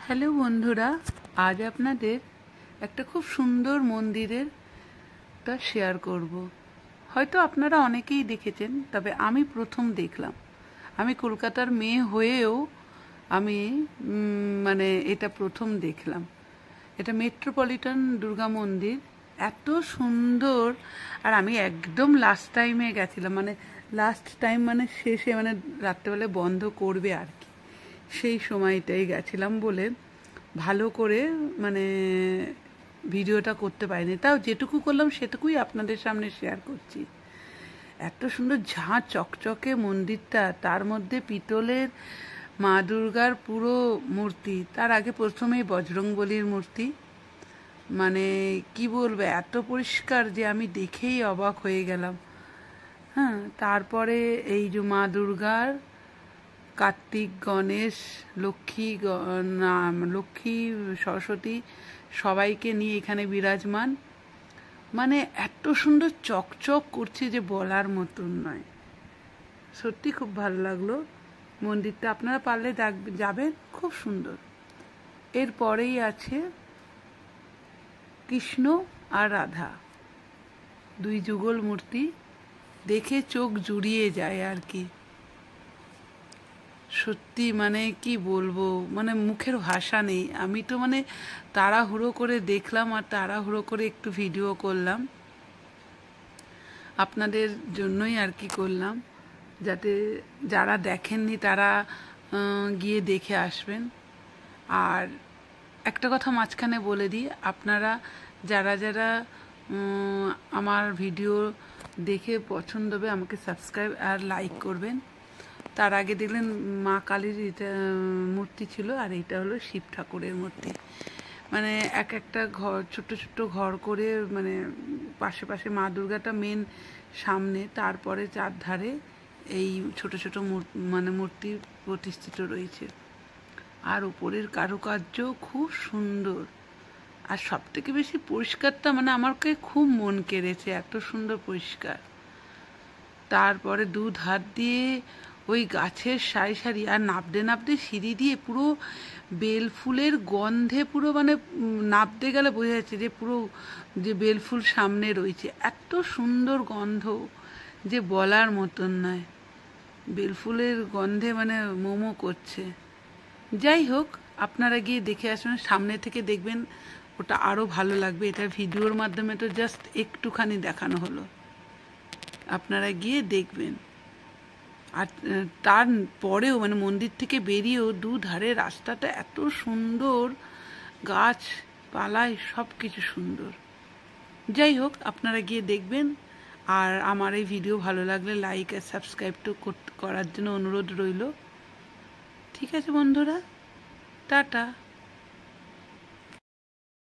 Hello বন্ধুরা, আজ আপনাদের একটা খুব সুন্দর মন্দিরের শেয়ার করব। হয়তো আপনারা অনেকেই দেখেছেন, তবে আমি প্রথম দেখলাম। আমি কলকাতার মেয়ে হয়েও আমি এটা প্রথম দেখলাম। এটা মেট্রোপলিটন দুর্গা মন্দির, এত সুন্দর। আর আমি একদম লাস্ট টাইমে গেছিলাম, শেষে রাত্রেবেলা বন্ধ করবে আর কি, সেই সময়টাই গেছিলাম বলে ভালো করে ভিডিওটা করতে পারিনি। তাও যেটুকু করলাম সেটুকুই আপনাদের সামনে শেয়ার করছি। এত সুন্দর ঝাঁ চকচকে মন্দিরটা, তার মধ্যে পিতলের মা দুর্গার পুরো মূর্তি, তার আগে প্রথমেই বজরংবলীর মূর্তি। কি বলবো, এত পরিষ্কার যে আমি দেখেই অবাক হয়ে গেলাম। হ্যাঁ, তারপরে এই যে মা দুর্গার কার্তিক, গণেশ, লক্ষ্মী, সরস্বতী সবাইকে নিয়ে এখানে বিরাজমান। এত সুন্দর চকচক করছে যে বলার মতন নয়। সত্যি খুব ভালো লাগলো মন্দিরটা। আপনারা পারলে যাবেন, খুব সুন্দর। এরপরেই আছে কৃষ্ণ আর রাধা, দুই যুগল মূর্তি, দেখে চোখ জুড়িয়ে যায় আর কি। সত্যি কি বলবো, মুখের ভাষা নেই। আমি তো তাড়াহুড়ো করে দেখলাম আর তাড়াহুড়ো করে একটু ভিডিও করলাম, আপনাদের জন্যই আর কি করলাম, যাতে যারা দেখেননি তারা গিয়ে দেখে আসবেন। আর একটা কথা মাঝখানে বলে দিই, আপনারা যারা যারা আমার ভিডিও দেখে পছন্দ হবে আমাকে সাবস্ক্রাইব আর লাইক করবেন। তার আগে দেখলেন মা কালীর মূর্তি ছিল, আর এইটা হলো শিব ঠাকুরের মূর্তি। এক একটা ঘর, ছোট্ট ছোট্ট ঘর করে, পাশে পাশে মা দুর্গাটা মেন সামনে, তারপরে চারধারে এই ছোট ছোট মূর্তি প্রতিষ্ঠিত রয়েছে। আর উপরের কারুকার্য খুব সুন্দর, আর সব থেকে বেশি পরিষ্কারটা আমাকে খুব মন কেড়েছে, এত সুন্দর পরিষ্কার। তারপরে হাত দিয়ে ওই গাছের সারি সারি, আর নাবতে নাবতে সিঁড়ি দিয়ে পুরো বেলফুলের গন্ধে পুরো নাবতে গেলে বোঝা যাচ্ছে যে পুরো যে বেলফুল সামনে রয়েছে, এত সুন্দর গন্ধ যে বলার মতন নয়। বেলফুলের গন্ধে মোমো করছে। যাই হোক, আপনারা গিয়ে দেখে আসবেন, সামনে থেকে দেখবেন, ওটা আরও ভালো লাগবে। এটা ভিডিওর মাধ্যমে তো জাস্ট একটুখানি দেখানো হলো, আপনারা গিয়ে দেখবেন। আর তার পরেও মন্দির থেকে বেরিয়েও দুধারে রাস্তাটা এত সুন্দর, গাছপালায় সব কিছু সুন্দর। যাই হোক, আপনারা গিয়ে দেখবেন। আর আমার এই ভিডিও ভালো লাগলে লাইক আর সাবস্ক্রাইব তো করার জন্য অনুরোধ রইল। ঠিক আছে বন্ধুরা, টাটা।